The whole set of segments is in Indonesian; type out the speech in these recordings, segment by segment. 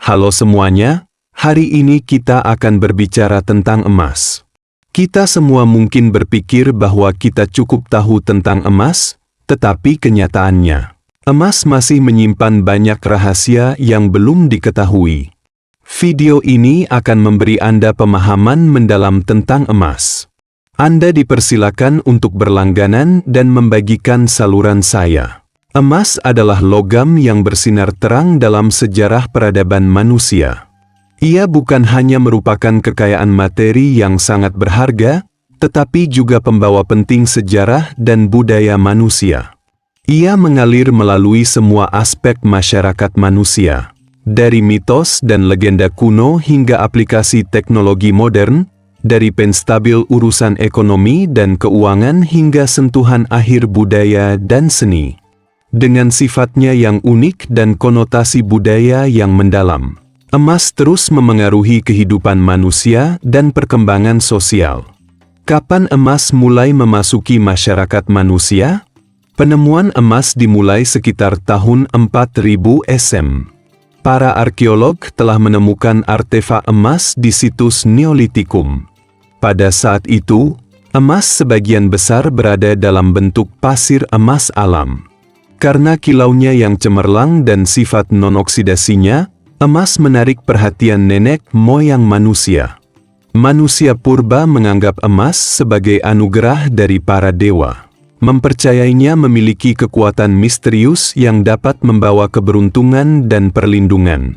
Halo semuanya, hari ini kita akan berbicara tentang emas. Kita semua mungkin berpikir bahwa kita cukup tahu tentang emas, tetapi kenyataannya, emas masih menyimpan banyak rahasia yang belum diketahui. Video ini akan memberi Anda pemahaman mendalam tentang emas. Anda dipersilakan untuk berlangganan dan membagikan saluran saya. Emas adalah logam yang bersinar terang dalam sejarah peradaban manusia. Ia bukan hanya merupakan kekayaan materi yang sangat berharga, tetapi juga pembawa penting sejarah dan budaya manusia. Ia mengalir melalui semua aspek masyarakat manusia, dari mitos dan legenda kuno hingga aplikasi teknologi modern, dari penstabil urusan ekonomi dan keuangan hingga sentuhan akhir budaya dan seni. Dengan sifatnya yang unik dan konotasi budaya yang mendalam, emas terus memengaruhi kehidupan manusia dan perkembangan sosial. Kapan emas mulai memasuki masyarakat manusia? Penemuan emas dimulai sekitar tahun 4000 SM. Para arkeolog telah menemukan artefak emas di situs Neolitikum. Pada saat itu, emas sebagian besar berada dalam bentuk pasir emas alam. Karena kilaunya yang cemerlang dan sifat non-oksidasinya, emas menarik perhatian nenek moyang manusia. Manusia purba menganggap emas sebagai anugerah dari para dewa. Mempercayainya memiliki kekuatan misterius yang dapat membawa keberuntungan dan perlindungan.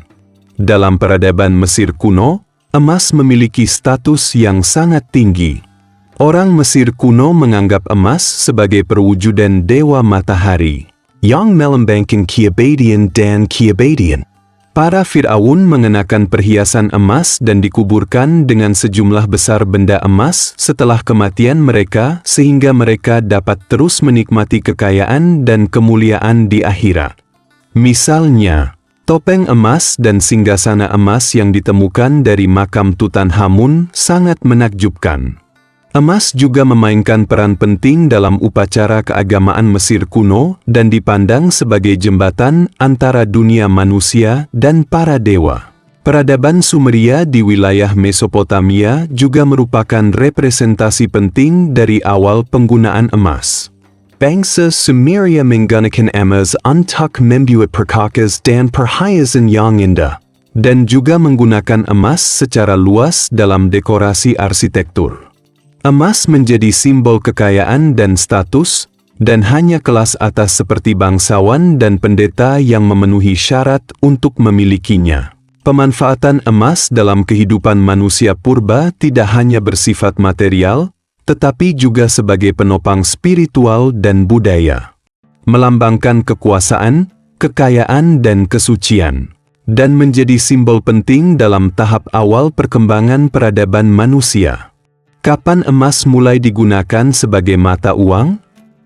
Dalam peradaban Mesir kuno, emas memiliki status yang sangat tinggi. Orang Mesir kuno menganggap emas sebagai perwujudan dewa matahari, yang melambangkan keabadian dan keabadian. Para Fir'aun mengenakan perhiasan emas dan dikuburkan dengan sejumlah besar benda emas setelah kematian mereka sehingga mereka dapat terus menikmati kekayaan dan kemuliaan di akhirat. Misalnya, topeng emas dan singgasana emas yang ditemukan dari makam Tutankhamun sangat menakjubkan. Emas juga memainkan peran penting dalam upacara keagamaan Mesir kuno dan dipandang sebagai jembatan antara dunia manusia dan para dewa. Peradaban Sumeria di wilayah Mesopotamia juga merupakan representasi penting dari awal penggunaan emas. Bangsa Sumeria menggunakan emas untuk membuat perkakas dan perhiasan yang indah, dan juga menggunakan emas secara luas dalam dekorasi arsitektur. Emas menjadi simbol kekayaan dan status, dan hanya kelas atas seperti bangsawan dan pendeta yang memenuhi syarat untuk memilikinya. Pemanfaatan emas dalam kehidupan manusia purba tidak hanya bersifat material, tetapi juga sebagai penopang spiritual dan budaya. Melambangkan kekuasaan, kekayaan dan kesucian, dan menjadi simbol penting dalam tahap awal perkembangan peradaban manusia. Kapan emas mulai digunakan sebagai mata uang?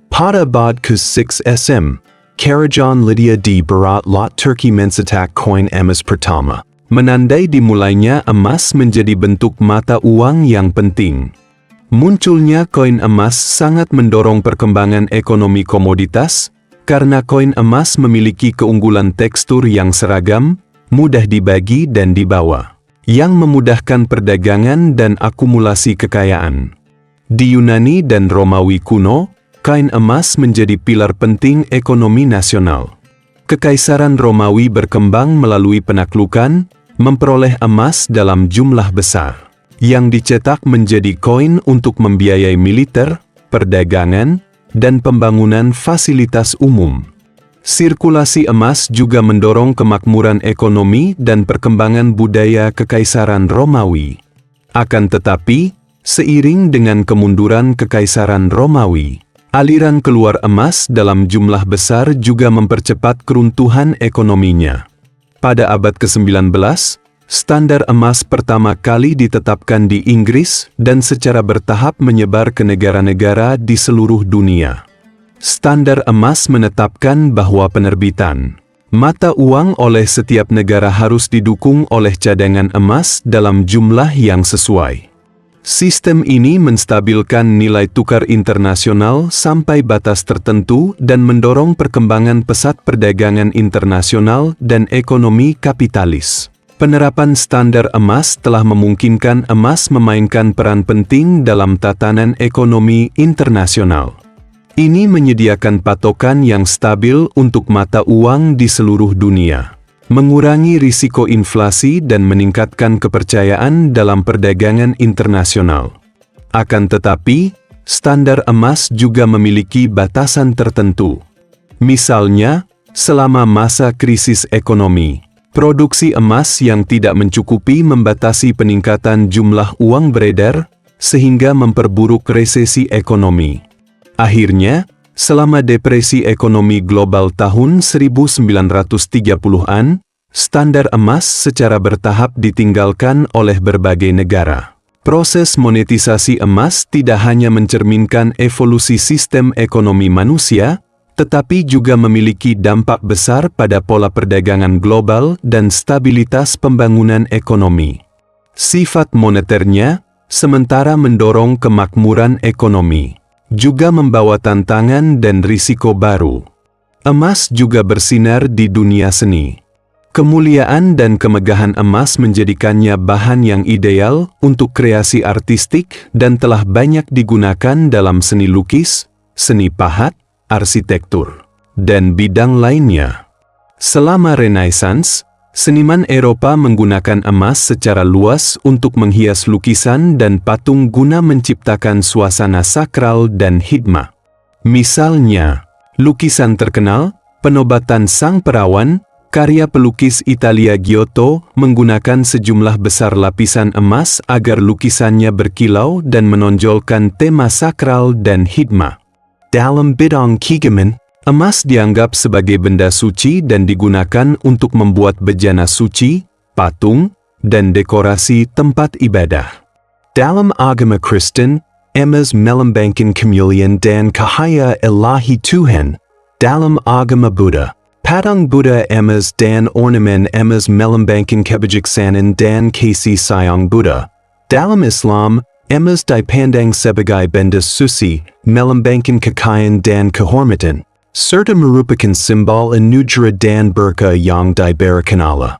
Pada abad ke-6 SM, Karajan Lydia di Berat Lot Turki mencetak koin emas pertama, menandai dimulainya emas menjadi bentuk mata uang yang penting. Munculnya koin emas sangat mendorong perkembangan ekonomi komoditas, karena koin emas memiliki keunggulan tekstur yang seragam, mudah dibagi dan dibawa, yang memudahkan perdagangan dan akumulasi kekayaan. Di Yunani dan Romawi kuno, kain emas menjadi pilar penting ekonomi nasional. Kekaisaran Romawi berkembang melalui penaklukan, memperoleh emas dalam jumlah besar, yang dicetak menjadi koin untuk membiayai militer, perdagangan, dan pembangunan fasilitas umum. Sirkulasi emas juga mendorong kemakmuran ekonomi dan perkembangan budaya Kekaisaran Romawi. Akan tetapi, seiring dengan kemunduran Kekaisaran Romawi, aliran keluar emas dalam jumlah besar juga mempercepat keruntuhan ekonominya. Pada abad ke-19, standar emas pertama kali ditetapkan di Inggris dan secara bertahap menyebar ke negara-negara di seluruh dunia. Standar emas menetapkan bahwa penerbitan mata uang oleh setiap negara harus didukung oleh cadangan emas dalam jumlah yang sesuai. Sistem ini menstabilkan nilai tukar internasional sampai batas tertentu dan mendorong perkembangan pesat perdagangan internasional dan ekonomi kapitalis. Penerapan standar emas telah memungkinkan emas memainkan peran penting dalam tatanan ekonomi internasional. Ini menyediakan patokan yang stabil untuk mata uang di seluruh dunia, mengurangi risiko inflasi dan meningkatkan kepercayaan dalam perdagangan internasional. Akan tetapi, standar emas juga memiliki batasan tertentu. Misalnya, selama masa krisis ekonomi, produksi emas yang tidak mencukupi membatasi peningkatan jumlah uang beredar, sehingga memperburuk resesi ekonomi. Akhirnya, selama depresi ekonomi global tahun 1930-an, standar emas secara bertahap ditinggalkan oleh berbagai negara. Proses monetisasi emas tidak hanya mencerminkan evolusi sistem ekonomi manusia, tetapi juga memiliki dampak besar pada pola perdagangan global dan stabilitas pembangunan ekonomi. Sifat moneternya, sementara mendorong kemakmuran ekonomi, juga membawa tantangan dan risiko baru. Emas juga bersinar di dunia seni. Kemuliaan dan kemegahan emas menjadikannya bahan yang ideal untuk kreasi artistik dan telah banyak digunakan dalam seni lukis, seni pahat, arsitektur, dan bidang lainnya. Selama Renaissance, seniman Eropa menggunakan emas secara luas untuk menghias lukisan dan patung guna menciptakan suasana sakral dan hikmah. Misalnya, lukisan terkenal, Penobatan Sang Perawan, karya pelukis Italia Giotto menggunakan sejumlah besar lapisan emas agar lukisannya berkilau dan menonjolkan tema sakral dan hikmah. Dalam bidang keagamaan, emas dianggap sebagai benda suci dan digunakan untuk membuat bejana suci, patung, dan dekorasi tempat ibadah. Dalam agama Kristen, emas melambangkan kemuliaan dan cahaya ilahi Tuhan. Dalam agama Buddha, patung Buddha emas dan ornamen emas melambangkan kebijaksanaan dan kasih sayang Buddha. Dalam Islam, emas dipandang sebagai benda suci, melambangkan kekayaan dan kehormatan, serta merupakan simbol anugerah dan berkah yang diberikan Allah.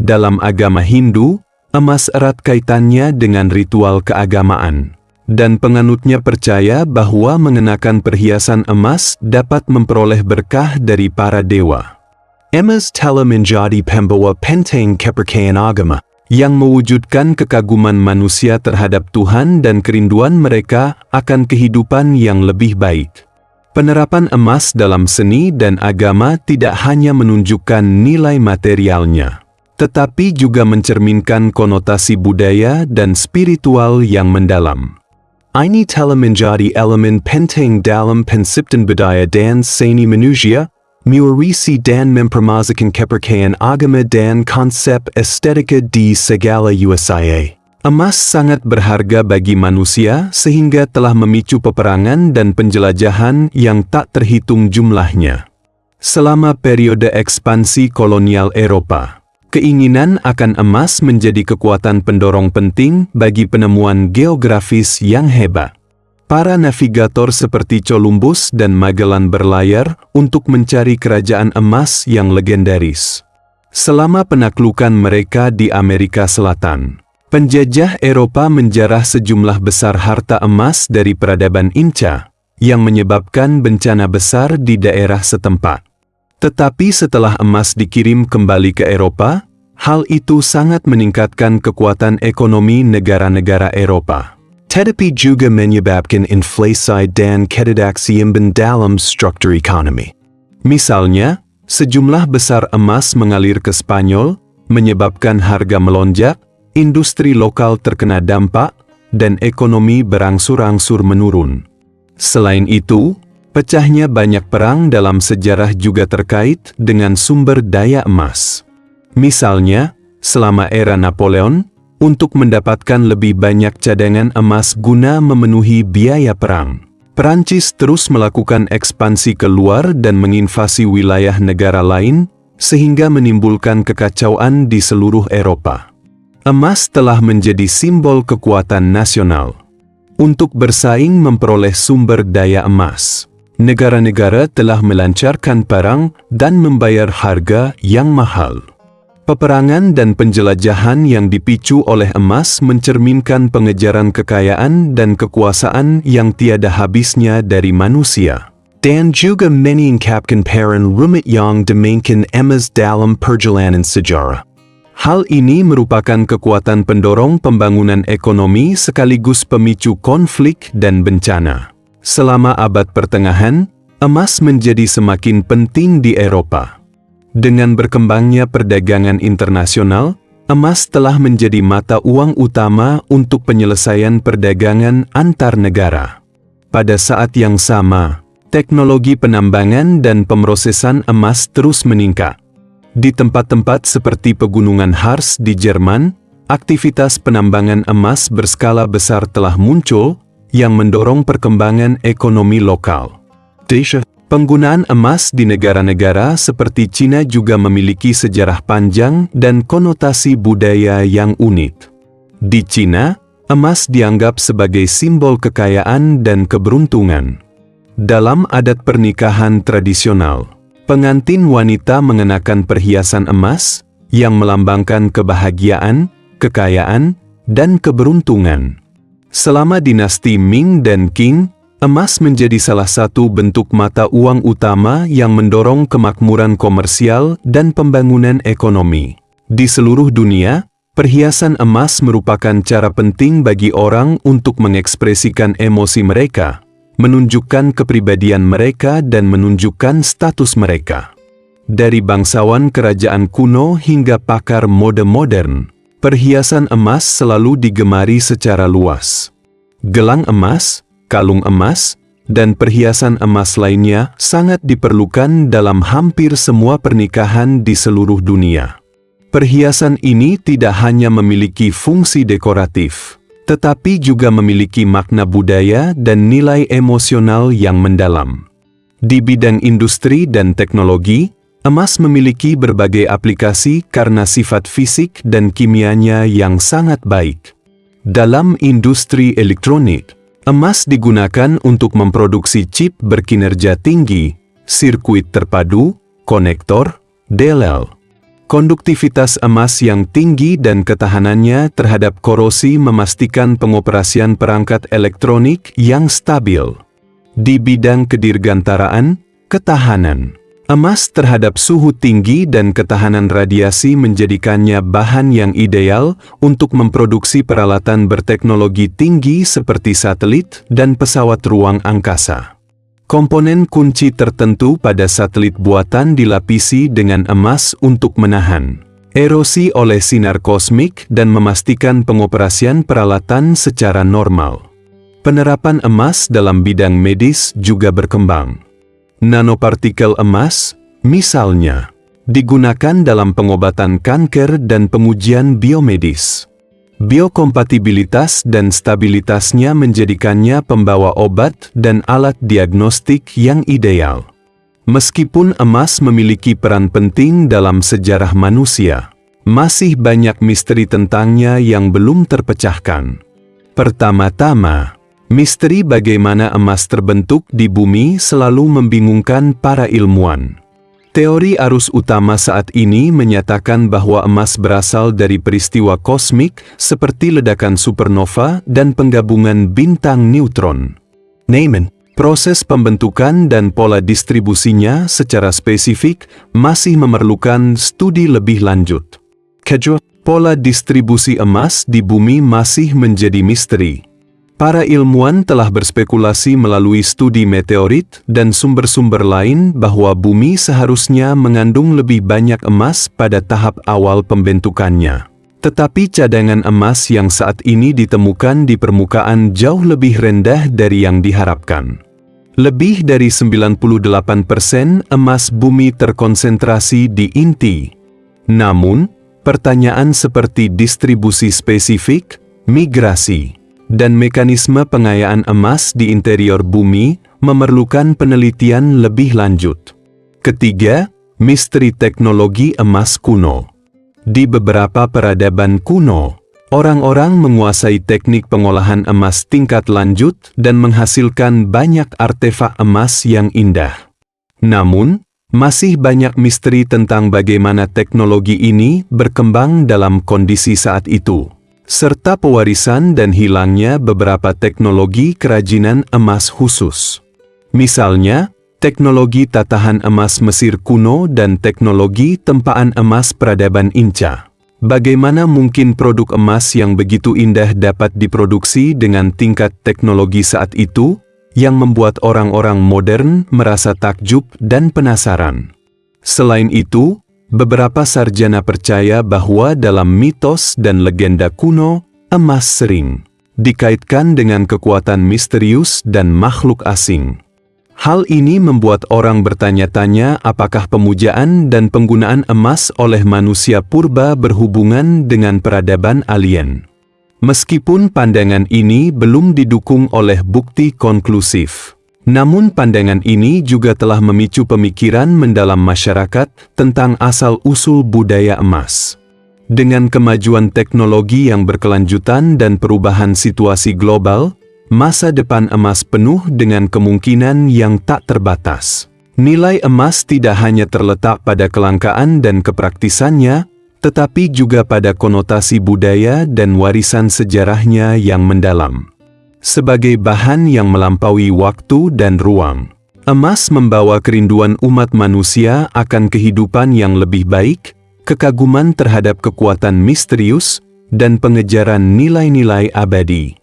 Dalam agama Hindu, emas erat kaitannya dengan ritual keagamaan, dan penganutnya percaya bahwa mengenakan perhiasan emas dapat memperoleh berkah dari para dewa. Emas telah menjadi pembawa penting kepercayaan agama, yang mewujudkan kekaguman manusia terhadap Tuhan dan kerinduan mereka akan kehidupan yang lebih baik. Penerapan emas dalam seni dan agama tidak hanya menunjukkan nilai materialnya, tetapi juga mencerminkan konotasi budaya dan spiritual yang mendalam. Ini telah menjadi elemen penting dalam penciptaan budaya dan seni manusia, mewarisi dan mempermazakan kepercayaan agama dan konsep estetika di segala wilayah. Emas sangat berharga bagi manusia sehingga telah memicu peperangan dan penjelajahan yang tak terhitung jumlahnya. Selama periode ekspansi kolonial Eropa, keinginan akan emas menjadi kekuatan pendorong penting bagi penemuan geografis yang hebat. Para navigator seperti Columbus dan Magellan berlayar untuk mencari kerajaan emas yang legendaris. Selama penaklukan mereka di Amerika Selatan, penjajah Eropa menjarah sejumlah besar harta emas dari peradaban Inca, yang menyebabkan bencana besar di daerah setempat. Tetapi setelah emas dikirim kembali ke Eropa, hal itu sangat meningkatkan kekuatan ekonomi negara-negara Eropa. Tetapi juga menyebabkan inflasi dan ketidakseimbangan dalam struktur ekonomi. Misalnya, sejumlah besar emas mengalir ke Spanyol, menyebabkan harga melonjak, industri lokal terkena dampak, dan ekonomi berangsur-angsur menurun. Selain itu, pecahnya banyak perang dalam sejarah juga terkait dengan sumber daya emas. Misalnya, selama era Napoleon, untuk mendapatkan lebih banyak cadangan emas guna memenuhi biaya perang, Perancis terus melakukan ekspansi keluar dan menginvasi wilayah negara lain, sehingga menimbulkan kekacauan di seluruh Eropa. Emas telah menjadi simbol kekuatan nasional. Untuk bersaing memperoleh sumber daya emas, negara-negara telah melancarkan perang dan membayar harga yang mahal. Peperangan dan penjelajahan yang dipicu oleh emas mencerminkan pengejaran kekayaan dan kekuasaan yang tiada habisnya dari manusia. Dan juga meningkatkan peran rumit yang dimainkan emas dalam perjalanan sejarah. Hal ini merupakan kekuatan pendorong pembangunan ekonomi sekaligus pemicu konflik dan bencana. Selama abad pertengahan, emas menjadi semakin penting di Eropa. Dengan berkembangnya perdagangan internasional, emas telah menjadi mata uang utama untuk penyelesaian perdagangan antar negara. Pada saat yang sama, teknologi penambangan dan pemrosesan emas terus meningkat. Di tempat-tempat seperti Pegunungan Harz di Jerman, aktivitas penambangan emas berskala besar telah muncul yang mendorong perkembangan ekonomi lokal. Penggunaan emas di negara-negara seperti Cina juga memiliki sejarah panjang dan konotasi budaya yang unik. Di Cina, emas dianggap sebagai simbol kekayaan dan keberuntungan. Dalam adat pernikahan tradisional, pengantin wanita mengenakan perhiasan emas yang melambangkan kebahagiaan, kekayaan, dan keberuntungan. Selama dinasti Ming dan Qing, emas menjadi salah satu bentuk mata uang utama yang mendorong kemakmuran komersial dan pembangunan ekonomi. Di seluruh dunia, perhiasan emas merupakan cara penting bagi orang untuk mengekspresikan emosi mereka, menunjukkan kepribadian mereka dan menunjukkan status mereka. Dari bangsawan kerajaan kuno hingga pakar mode modern, perhiasan emas selalu digemari secara luas. Gelang emas, kalung emas, dan perhiasan emas lainnya sangat diperlukan dalam hampir semua pernikahan di seluruh dunia. Perhiasan ini tidak hanya memiliki fungsi dekoratif, tetapi juga memiliki makna budaya dan nilai emosional yang mendalam. Di bidang industri dan teknologi, emas memiliki berbagai aplikasi karena sifat fisik dan kimianya yang sangat baik. Dalam industri elektronik, emas digunakan untuk memproduksi chip berkinerja tinggi, sirkuit terpadu, konektor, DLL. Konduktivitas emas yang tinggi dan ketahanannya terhadap korosi memastikan pengoperasian perangkat elektronik yang stabil. Di bidang kedirgantaraan, ketahanan, emas terhadap suhu tinggi dan ketahanan radiasi menjadikannya bahan yang ideal untuk memproduksi peralatan berteknologi tinggi seperti satelit dan pesawat ruang angkasa. Komponen kunci tertentu pada satelit buatan dilapisi dengan emas untuk menahan erosi oleh sinar kosmik dan memastikan pengoperasian peralatan secara normal. Penerapan emas dalam bidang medis juga berkembang. Nanopartikel emas, misalnya, digunakan dalam pengobatan kanker dan pengujian biomedis. Biokompatibilitas dan stabilitasnya menjadikannya pembawa obat dan alat diagnostik yang ideal. Meskipun emas memiliki peran penting dalam sejarah manusia, masih banyak misteri tentangnya yang belum terpecahkan. Pertama-tama, misteri bagaimana emas terbentuk di bumi selalu membingungkan para ilmuwan. Teori arus utama saat ini menyatakan bahwa emas berasal dari peristiwa kosmik seperti ledakan supernova dan penggabungan bintang neutron. Proses pembentukan dan pola distribusinya secara spesifik masih memerlukan studi lebih lanjut. Pola distribusi emas di bumi masih menjadi misteri. Para ilmuwan telah berspekulasi melalui studi meteorit dan sumber-sumber lain bahwa bumi seharusnya mengandung lebih banyak emas pada tahap awal pembentukannya. Tetapi cadangan emas yang saat ini ditemukan di permukaan jauh lebih rendah dari yang diharapkan. Lebih dari 98% emas bumi terkonsentrasi di inti. Namun, pertanyaan seperti distribusi spesifik, migrasi, dan mekanisme pengayaan emas di interior bumi memerlukan penelitian lebih lanjut. Ketiga, misteri teknologi emas kuno. Di beberapa peradaban kuno, orang-orang menguasai teknik pengolahan emas tingkat lanjut dan menghasilkan banyak artefak emas yang indah. Namun, Masih banyak misteri tentang bagaimana teknologi ini berkembang dalam kondisi saat itu, serta pewarisan dan hilangnya beberapa teknologi kerajinan emas khusus. Misalnya, teknologi tatahan emas Mesir kuno dan teknologi tempaan emas peradaban Inca. Bagaimana mungkin produk emas yang begitu indah dapat diproduksi dengan tingkat teknologi saat itu, yang membuat orang-orang modern merasa takjub dan penasaran. Selain itu, beberapa sarjana percaya bahwa dalam mitos dan legenda kuno, emas sering dikaitkan dengan kekuatan misterius dan makhluk asing. Hal ini membuat orang bertanya-tanya apakah pemujaan dan penggunaan emas oleh manusia purba berhubungan dengan peradaban alien. Meskipun pandangan ini belum didukung oleh bukti konklusif, namun pandangan ini juga telah memicu pemikiran mendalam masyarakat tentang asal-usul budaya emas. Dengan kemajuan teknologi yang berkelanjutan dan perubahan situasi global, masa depan emas penuh dengan kemungkinan yang tak terbatas. Nilai emas tidak hanya terletak pada kelangkaan dan kepraktisannya, tetapi juga pada konotasi budaya dan warisan sejarahnya yang mendalam. Sebagai bahan yang melampaui waktu dan ruang, emas membawa kerinduan umat manusia akan kehidupan yang lebih baik, kekaguman terhadap kekuatan misterius, dan pengejaran nilai-nilai abadi.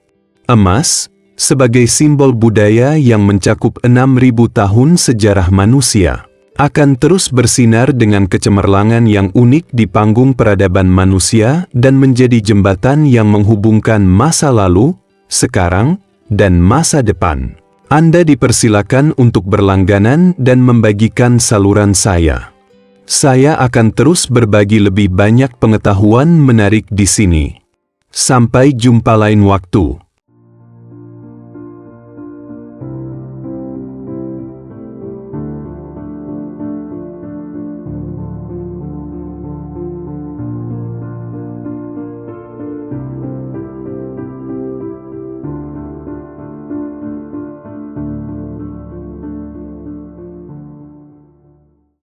Emas, sebagai simbol budaya yang mencakup 6.000 tahun sejarah manusia, akan terus bersinar dengan kecemerlangan yang unik di panggung peradaban manusia dan menjadi jembatan yang menghubungkan masa lalu, sekarang, dan masa depan. Anda dipersilakan untuk berlangganan dan membagikan saluran saya. Saya akan terus berbagi lebih banyak pengetahuan menarik di sini. Sampai jumpa lain waktu.